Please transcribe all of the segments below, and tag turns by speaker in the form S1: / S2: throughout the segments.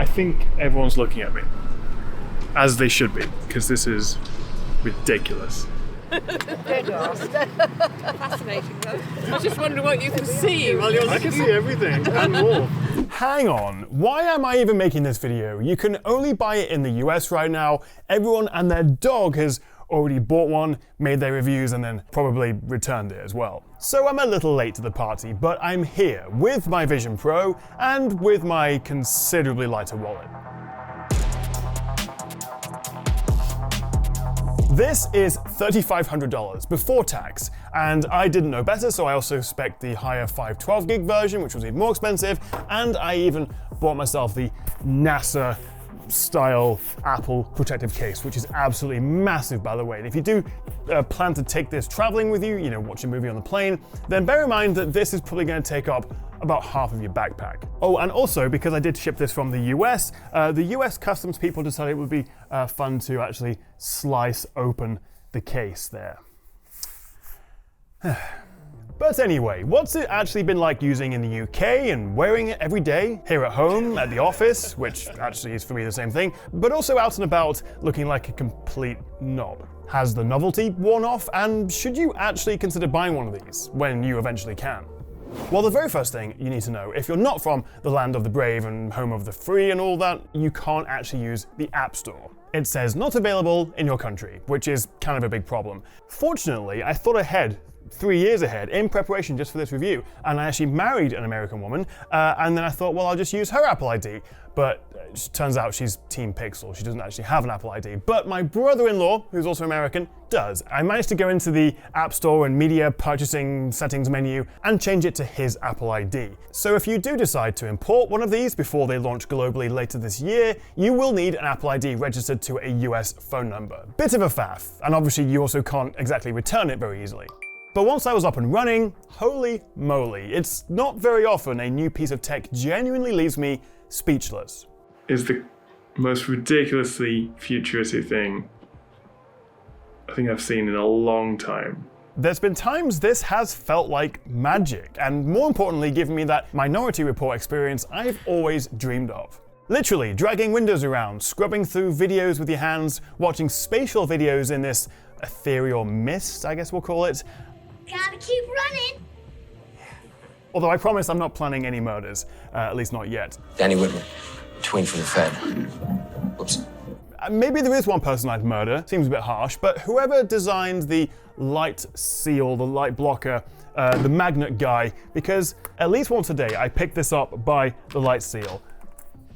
S1: I think everyone's looking at me. As they should be, because this is ridiculous.
S2: Fascinating though. I was just wondering what you can see while you're looking.
S1: I can see everything and more.
S3: Hang on, why am I even making this video? You can only buy it in the US right now. Everyone and their dog has already bought one, made their reviews, and then probably returned it as well. So I'm a little late to the party, but I'm here with my Vision Pro and with my considerably lighter wallet. This is $3,500 before tax, and I didn't know better, so I also spec'd the higher 512 gig version, which was even more expensive, and I even bought myself the NASA style Apple protective case, which is absolutely massive, by the way. And if you do plan to take this traveling with you, watch a movie on the plane, then bear in mind that this is probably going to take up about half of your backpack. Oh, and also, because I did ship this from the US customs people decided it would be fun to actually slice open the case there. But anyway, what's it actually been like using in the UK and wearing it every day, here at home, at the office, which actually is for me the same thing, but also out and about looking like a complete knob? Has the novelty worn off, and should you actually consider buying one of these when you eventually can? Well, the very first thing you need to know, if you're not from the land of the brave and home of the free and all that, you can't actually use the App Store. It says not available in your country, which is kind of a big problem. Fortunately, I thought ahead, 3 years ahead, in preparation just for this review, and I actually married an American woman, and then I thought, well, I'll just use her Apple ID. But it turns out she's Team Pixel. She doesn't actually have an Apple ID. But my brother-in-law, who's also American, does. I managed to go into the App Store and media purchasing settings menu and change it to his Apple ID. So if you do decide to import one of these before they launch globally later this year, you will need an Apple ID registered to a US phone number. Bit of a faff, and obviously you also can't exactly return it very easily. But once I was up and running, holy moly, it's not very often a new piece of tech genuinely leaves me speechless.
S1: Is the most ridiculously futuristic thing I think I've seen in a long time.
S3: There's been times this has felt like magic, and more importantly, given me that Minority Report experience I've always dreamed of. Literally, dragging windows around, scrubbing through videos with your hands, watching spatial videos in this ethereal mist, I guess we'll call it.
S4: Gotta keep running.
S3: Although I promise I'm not planning any murders, at least not yet.
S5: Danny Whitman, tween for the Fed. Whoops.
S3: Maybe there is one person I'd murder, seems a bit harsh, but whoever designed the light seal, the light blocker, the magnet guy, because at least once a day I pick this up by the light seal,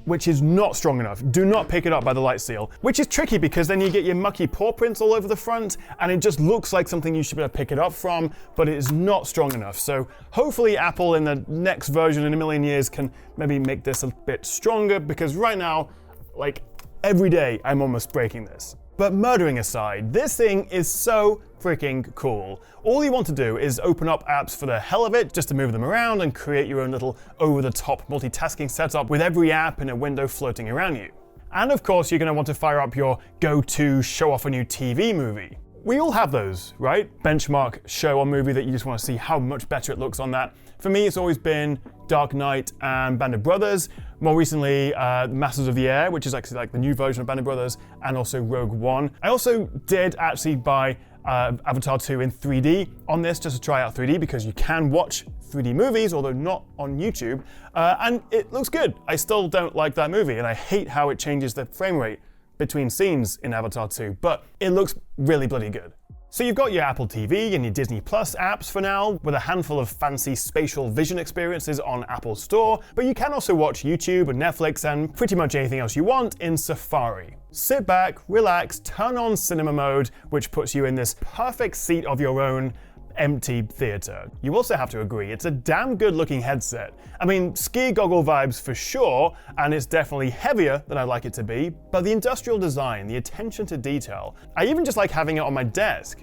S3: which is not strong enough. Do not pick it up by the light seal, which is tricky because then you get your mucky paw prints all over the front and it just looks like something you should be able to pick it up from, but it is not strong enough. So hopefully Apple in the next version in a million years can maybe make this a bit stronger, because right now, like every day I'm almost breaking this. But murdering aside, this thing is so freaking cool. All you want to do is open up apps for the hell of it, just to move them around and create your own little over-the-top multitasking setup with every app in a window floating around you. And of course, you're going to want to fire up your go-to show off a new TV movie. We all have those, right? Benchmark show or movie that you just want to see how much better it looks on that. For me, it's always been Dark Knight and Band of Brothers. More recently, Masters of the Air, which is actually like the new version of Band of Brothers, and also Rogue One. I also did actually buy Avatar 2 in 3D on this, just to try out 3D, because you can watch 3D movies, although not on YouTube, and it looks good. I still don't like that movie, and I hate how it changes the frame rate between scenes in Avatar 2, but it looks really bloody good. So you've got your Apple TV and your Disney Plus apps for now, with a handful of fancy spatial vision experiences on Apple Store, but you can also watch YouTube and Netflix and pretty much anything else you want in Safari. Sit back, relax, turn on cinema mode, which puts you in this perfect seat of your own empty theater. You also have to agree, it's a damn good looking headset. I mean, ski goggle vibes for sure, and it's definitely heavier than I'd like it to be, but the industrial design, the attention to detail, I even just like having it on my desk.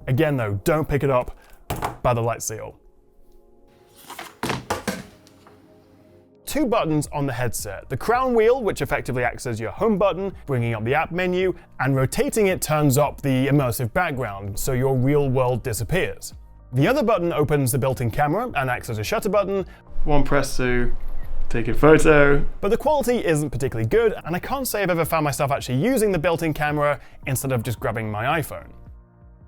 S3: Again though, don't pick it up by the light seal. 2 buttons on the headset. The crown wheel, which effectively acts as your home button, bringing up the app menu, and rotating it turns up the immersive background, so your real world disappears. The other button opens the built-in camera and acts as a shutter button.
S1: One press to take a photo.
S3: But the quality isn't particularly good, and I can't say I've ever found myself actually using the built-in camera instead of just grabbing my iPhone.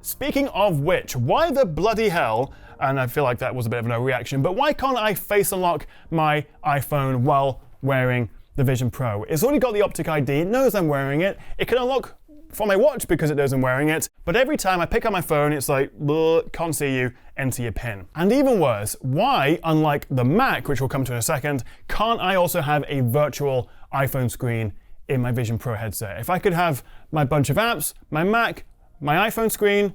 S3: Speaking of which, why the bloody hell, and I feel like that was a bit of an overreaction, but why can't I face unlock my iPhone while wearing the Vision Pro? It's already got the Optic ID, it knows I'm wearing it, it can unlock from my watch because it knows I'm wearing it, but every time I pick up my phone, it's like, can't see you, enter your PIN. And even worse, why, unlike the Mac, which we'll come to in a second, can't I also have a virtual iPhone screen in my Vision Pro headset? If I could have my bunch of apps, my Mac, my iPhone screen,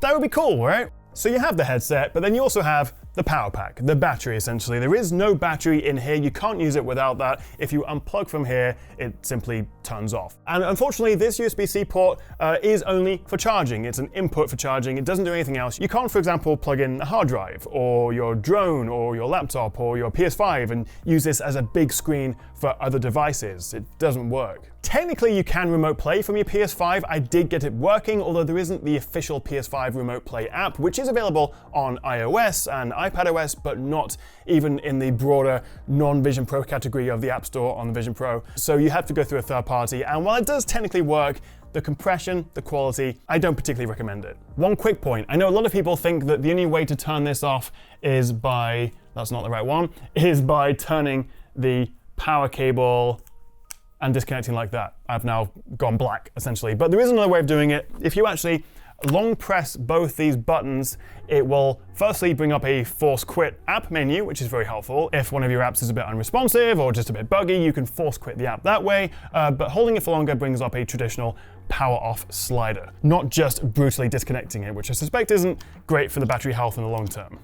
S3: that would be cool, right? So you have the headset, but then you also have the power pack, the battery essentially. There is no battery in here, you can't use it without that. If you unplug from here, it simply turns off. And unfortunately, this USB-C port is only for charging. It's an input for charging, it doesn't do anything else. You can't, for example, plug in a hard drive, or your drone, or your laptop, or your PS5 and use this as a big screen for other devices. It doesn't work. Technically, you can remote play from your PS5. I did get it working, although there isn't the official PS5 remote play app, which is available on iOS and iPadOS, but not even in the broader non-Vision Pro category of the App Store on the Vision Pro. So you have to go through a third party, and while it does technically work, the compression, the quality, I don't particularly recommend it. One quick point, I know a lot of people think that the only way to turn this off is by, that's not the right one, is by turning the power cable and disconnecting like that. I've now gone black, essentially. But there is another way of doing it. If you actually long press both these buttons, it will firstly bring up a force quit app menu, which is very helpful. If one of your apps is a bit unresponsive or just a bit buggy, you can force quit the app that way. But holding it for longer brings up a traditional power off slider, not just brutally disconnecting it, which I suspect isn't great for the battery health in the long term.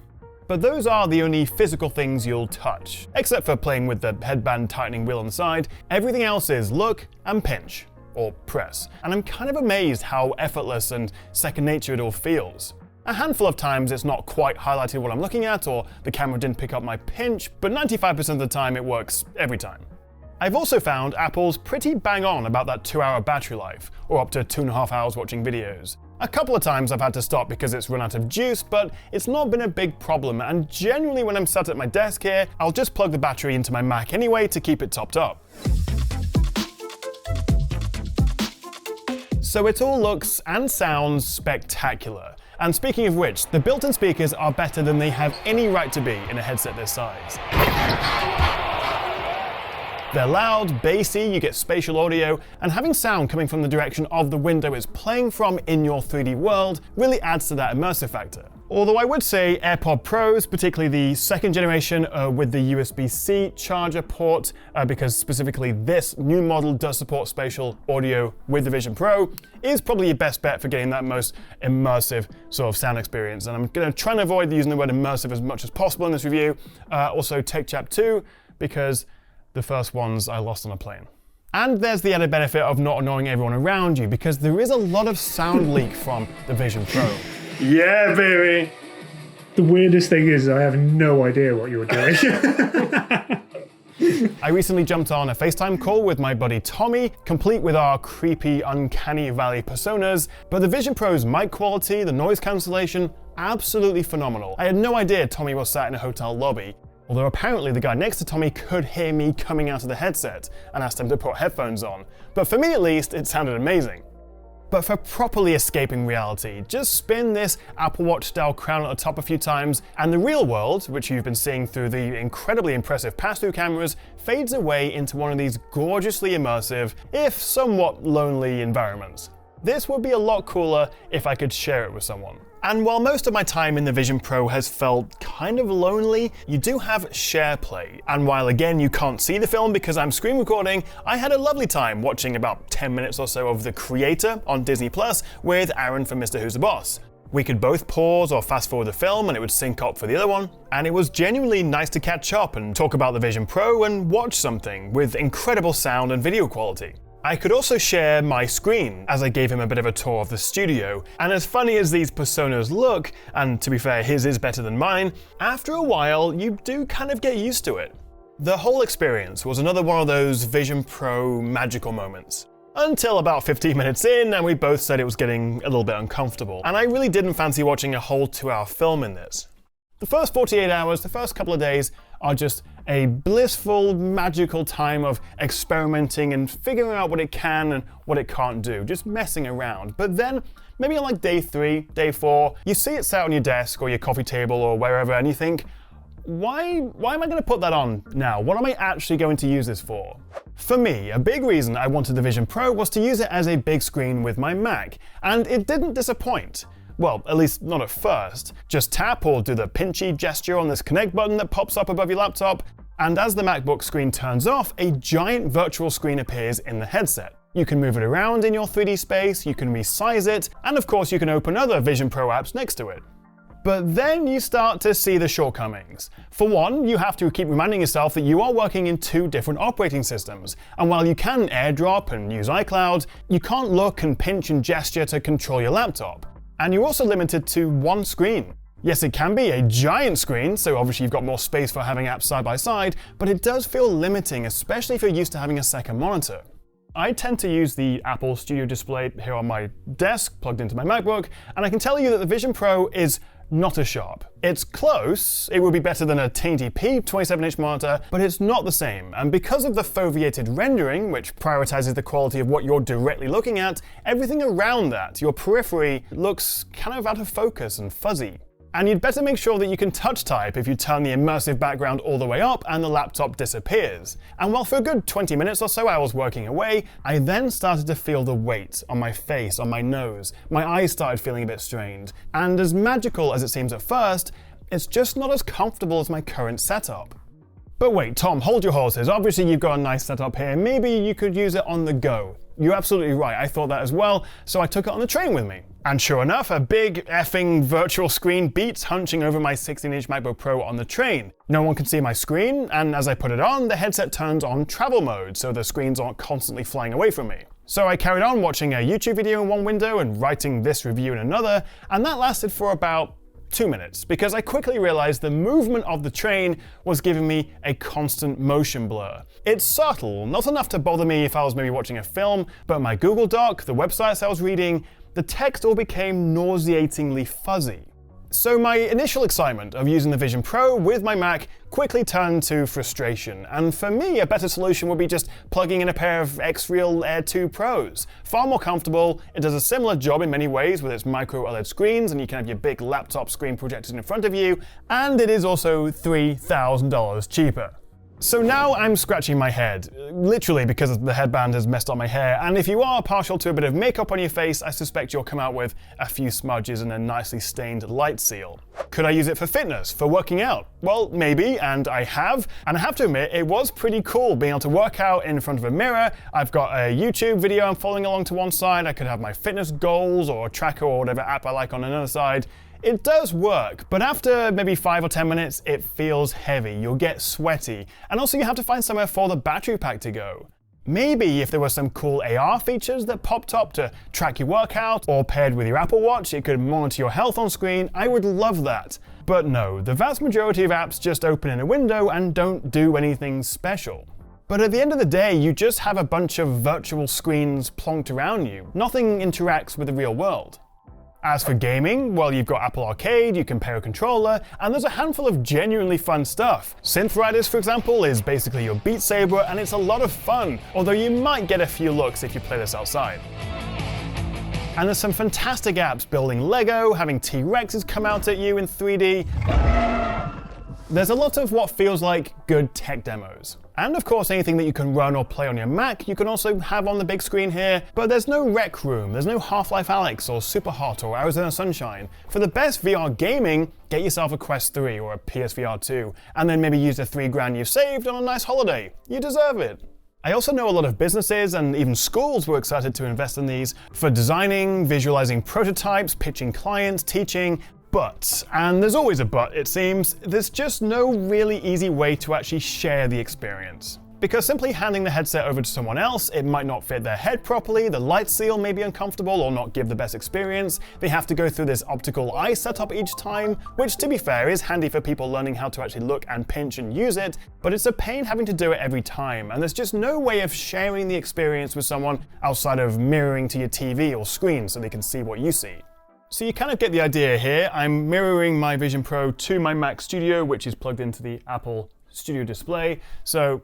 S3: But those are the only physical things you'll touch. Except for playing with the headband tightening wheel on the side, everything else is look and pinch, or press. And I'm kind of amazed how effortless and second nature it all feels. A handful of times it's not quite highlighted what I'm looking at, or the camera didn't pick up my pinch, but 95% of the time it works every time. I've also found Apple's pretty bang on about that 2-hour battery life, or up to 2.5 hours watching videos. A couple of times I've had to stop because it's run out of juice, but it's not been a big problem, and generally when I'm sat at my desk here, I'll just plug the battery into my Mac anyway to keep it topped up. So it all looks and sounds spectacular. And speaking of which, the built-in speakers are better than they have any right to be in a headset this size. They're loud, bassy, you get spatial audio, and having sound coming from the direction of the window it's playing from in your 3D world really adds to that immersive factor. Although I would say AirPod Pros, particularly the second generation with the USB-C charger port, because specifically this new model does support spatial audio with the Vision Pro, is probably your best bet for getting that most immersive sort of sound experience. And I'm going to try and avoid using the word immersive as much as possible in this review. Also take Chap 2, because the first ones I lost on a plane. And there's the added benefit of not annoying everyone around you, because there is a lot of sound leak from the Vision Pro.
S1: Yeah, baby!
S6: The weirdest thing is I have no idea what you were doing.
S3: I recently jumped on a FaceTime call with my buddy Tommy, complete with our creepy, uncanny valley personas, but the Vision Pro's mic quality, the noise cancellation, absolutely phenomenal. I had no idea Tommy was sat in a hotel lobby. Although apparently the guy next to Tommy could hear me coming out of the headset and asked him to put headphones on. But for me at least, it sounded amazing. But for properly escaping reality, just spin this Apple Watch style crown at the top a few times, and the real world, which you've been seeing through the incredibly impressive pass-through cameras, fades away into one of these gorgeously immersive, if somewhat lonely environments. This would be a lot cooler if I could share it with someone. And while most of my time in the Vision Pro has felt kind of lonely, you do have SharePlay. And while again you can't see the film because I'm screen recording, I had a lovely time watching about 10 minutes or so of The Creator on Disney Plus with Aaron from Mr. Who's the Boss. We could both pause or fast forward the film and it would sync up for the other one. And it was genuinely nice to catch up and talk about the Vision Pro and watch something with incredible sound and video quality. I could also share my screen as I gave him a bit of a tour of the studio, and as funny as these personas look, and to be fair his is better than mine, after a while you do kind of get used to it. The whole experience was another one of those Vision Pro magical moments. Until about 15 minutes in and we both said it was getting a little bit uncomfortable, and I really didn't fancy watching a whole 2-hour film in this. The first 48 hours, the first couple of days, are just a blissful, magical time of experimenting and figuring out what it can and what it can't do, just messing around. But then, maybe on like day 3, day 4, you see it sat on your desk or your coffee table or wherever, and you think, why am I going to put that on now? What am I actually going to use this for? For me, a big reason I wanted the Vision Pro was to use it as a big screen with my Mac, and it didn't disappoint. Well, at least not at first. Just tap or do the pinchy gesture on this connect button that pops up above your laptop, and as the MacBook screen turns off, a giant virtual screen appears in the headset. You can move it around in your 3D space, you can resize it, and of course you can open other Vision Pro apps next to it. But then you start to see the shortcomings. For one, you have to keep reminding yourself that you are working in 2 different operating systems, and while you can AirDrop and use iCloud, you can't look and pinch and gesture to control your laptop. And you're also limited to 1 screen. Yes, it can be a giant screen, so obviously you've got more space for having apps side by side, but it does feel limiting, especially if you're used to having a second monitor. I tend to use the Apple Studio display here on my desk, plugged into my MacBook, and I can tell you that the Vision Pro is not as sharp. It's close, it would be better than a 1080p 27-inch monitor, but it's not the same. And because of the foveated rendering, which prioritizes the quality of what you're directly looking at, everything around that, your periphery, looks kind of out of focus and fuzzy. And you'd better make sure that you can touch type if you turn the immersive background all the way up and the laptop disappears. And while for a good 20 minutes or so I was working away, I then started to feel the weight on my face, on my nose. My eyes started feeling a bit strained. And as magical as it seems at first, it's just not as comfortable as my current setup. But wait, Tom, hold your horses. Obviously you've got a nice setup here. Maybe you could use it on the go. You're absolutely right, I thought that as well, so I took it on the train with me. And sure enough, a big effing virtual screen beats hunching over my 16-inch MacBook Pro on the train. No one can see my screen, and as I put it on, the headset turns on travel mode, so the screens aren't constantly flying away from me. So I carried on watching a YouTube video in one window and writing this review in another, and that lasted for about 2 minutes, because I quickly realized the movement of the train was giving me a constant motion blur. It's subtle, not enough to bother me if I was maybe watching a film, but my Google Doc, the websites I was reading, the text all became nauseatingly fuzzy. So my initial excitement of using the Vision Pro with my Mac quickly turned to frustration, and for me a better solution would be just plugging in a pair of X-Real Air 2 Pros. Far more comfortable, it does a similar job in many ways with its micro OLED screens, and you can have your big laptop screen projected in front of you, and it is also $3,000 cheaper. So now I'm scratching my head, literally because the headband has messed up my hair, and if you are partial to a bit of makeup on your face, I suspect you'll come out with a few smudges and a nicely stained light seal. Could I use it for fitness, for working out? Well, maybe, and I have to admit, it was pretty cool being able to work out in front of a mirror. I've got a YouTube video I'm following along to one side, I could have my fitness goals or a tracker or whatever app I like on another side. It does work, but after maybe 5 or 10 minutes, it feels heavy, you'll get sweaty, and also you have to find somewhere for the battery pack to go. Maybe if there were some cool AR features that popped up to track your workout, or paired with your Apple Watch, it could monitor your health on screen, I would love that. But no, the vast majority of apps just open in a window and don't do anything special. But at the end of the day, you just have a bunch of virtual screens plonked around you. Nothing interacts with the real world. As for gaming, well, you've got Apple Arcade, you can pair a controller, and there's a handful of genuinely fun stuff. Synth Riders, for example, is basically your Beat Saber, and it's a lot of fun, although you might get a few looks if you play this outside. And there's some fantastic apps building Lego, having T-Rexes come out at you in 3D. There's a lot of what feels like good tech demos. And of course, anything that you can run or play on your Mac, you can also have on the big screen here, but there's no Rec Room, there's no Half-Life Alyx or Superhot or Arizona Sunshine. For the best VR gaming, get yourself a Quest 3 or a PSVR 2, and then maybe use the $3,000 you saved on a nice holiday. You deserve it. I also know a lot of businesses and even schools were excited to invest in these for designing, visualizing prototypes, pitching clients, teaching. But, and there's always a but it seems, there's just no really easy way to actually share the experience. Because simply handing the headset over to someone else, it might not fit their head properly, the light seal may be uncomfortable or not give the best experience, they have to go through this optical eye setup each time, which to be fair is handy for people learning how to actually look and pinch and use it, but it's a pain having to do it every time, and there's just no way of sharing the experience with someone outside of mirroring to your TV or screen so they can see what you see. So you kind of get the idea here. I'm mirroring my Vision Pro to my Mac Studio, which is plugged into the Apple studio display, so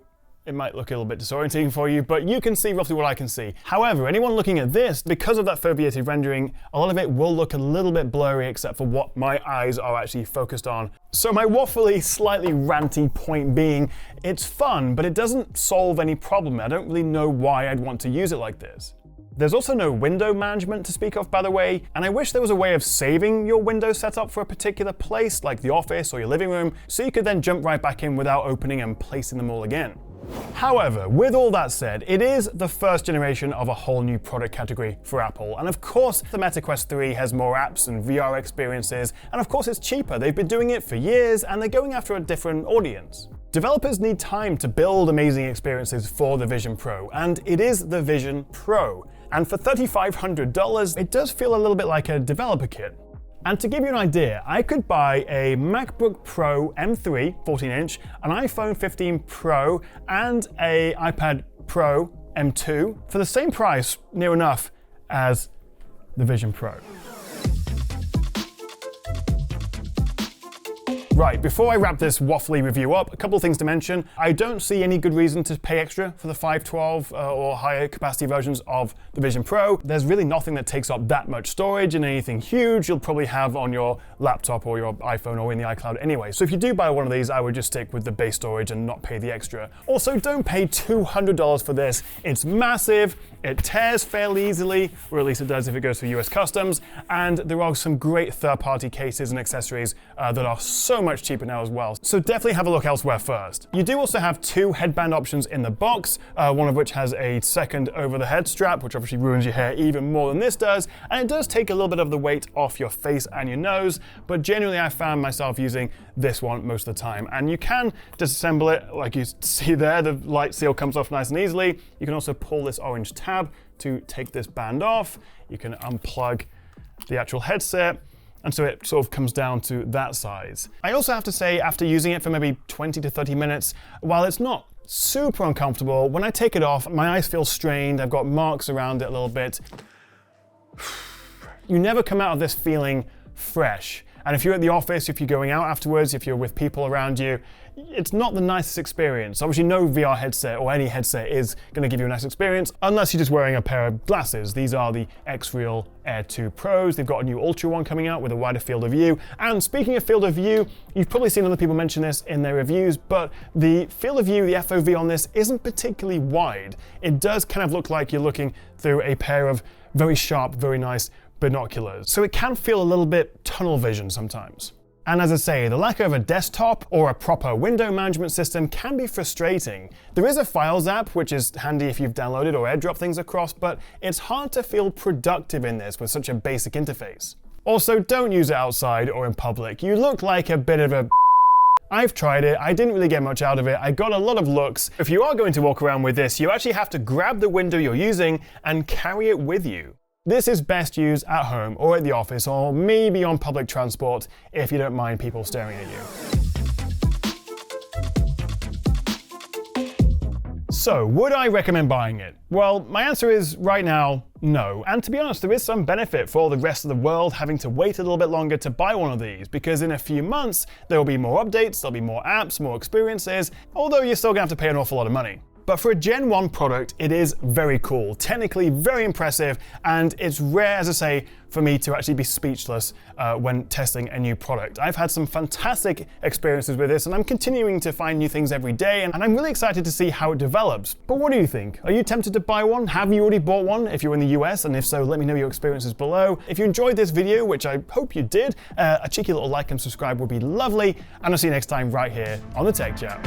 S3: it might look a little bit disorienting for you, but you can see roughly what I can see. However, anyone looking at this, because of that foveated rendering, a lot of it will look a little bit blurry except for what my eyes are actually focused on. So my waffly, slightly ranty point being, it's fun, but it doesn't solve any problem. I don't really know why I'd want to use it like this. There's also no window management to speak of, by the way, and I wish there was a way of saving your window setup for a particular place, like the office or your living room, so you could then jump right back in without opening and placing them all again. However, with all that said, it is the first generation of a whole new product category for Apple. And of course, the Meta Quest 3 has more apps and VR experiences, and of course it's cheaper. They've been doing it for years, and they're going after a different audience. Developers need time to build amazing experiences for the Vision Pro, and it is the Vision Pro. And for $3,500, it does feel a little bit like a developer kit. And to give you an idea, I could buy a MacBook Pro M3 14-inch, an iPhone 15 Pro, and an iPad Pro M2 for the same price, near enough, as the Vision Pro. Right, before I wrap this waffly review up, a couple of things to mention. I don't see any good reason to pay extra for the 512 or higher capacity versions of the Vision Pro. There's really nothing that takes up that much storage, and anything huge you'll probably have on your laptop or your iPhone or in the iCloud anyway. So if you do buy one of these, I would just stick with the base storage and not pay the extra. Also, don't pay $200 for this. It's massive, it tears fairly easily, or at least it does if it goes through US Customs, and there are some great third-party cases and accessories that are so much cheaper now as well. So definitely have a look elsewhere first. You do also have two headband options in the box, one of which has a second over-the-head strap, which obviously ruins your hair even more than this does, and it does take a little bit of the weight off your face and your nose, but generally I found myself using this one most of the time. And you can disassemble it, like you see there, the light seal comes off nice and easily. You can also pull this orange tab to take this band off. You can unplug the actual headset, and so it sort of comes down to that size. I also have to say, after using it for maybe 20 to 30 minutes, while it's not super uncomfortable, when I take it off, my eyes feel strained, I've got marks around it a little bit. You never come out of this feeling fresh. And if you're at the office, if you're going out afterwards, if you're with people around you, it's not the nicest experience. Obviously, no VR headset or any headset is going to give you a nice experience unless you're just wearing a pair of glasses. These are the X-Real Air 2 Pros. They've got a new Ultra one coming out with a wider field of view. And speaking of field of view, you've probably seen other people mention this in their reviews, but the field of view, the FOV on this isn't particularly wide. It does kind of look like you're looking through a pair of very sharp, very nice binoculars. So it can feel a little bit tunnel vision sometimes. And as I say, the lack of a desktop or a proper window management system can be frustrating. There is a Files app, which is handy if you've downloaded or airdropped things across, but it's hard to feel productive in this with such a basic interface. Also, don't use it outside or in public. You look like a bit of a I've tried it, I didn't really get much out of it, I got a lot of looks. If you are going to walk around with this, you actually have to grab the window you're using and carry it with you. This is best used at home or at the office or maybe on public transport if you don't mind people staring at you. So, would I recommend buying it? Well, my answer is right now, no. And to be honest, there is some benefit for the rest of the world having to wait a little bit longer to buy one of these, because in a few months, there will be more updates, there'll be more apps, more experiences, although you're still gonna have to pay an awful lot of money. But for a Gen 1 product, it is very cool, technically very impressive, and it's rare, as I say, for me to actually be speechless when testing a new product. I've had some fantastic experiences with this, and I'm continuing to find new things every day, and I'm really excited to see how it develops. But what do you think? Are you tempted to buy one? Have you already bought one if you're in the US? And if so, let me know your experiences below. If you enjoyed this video, which I hope you did, a cheeky little like and subscribe would be lovely, and I'll see you next time right here on the Tech Chat.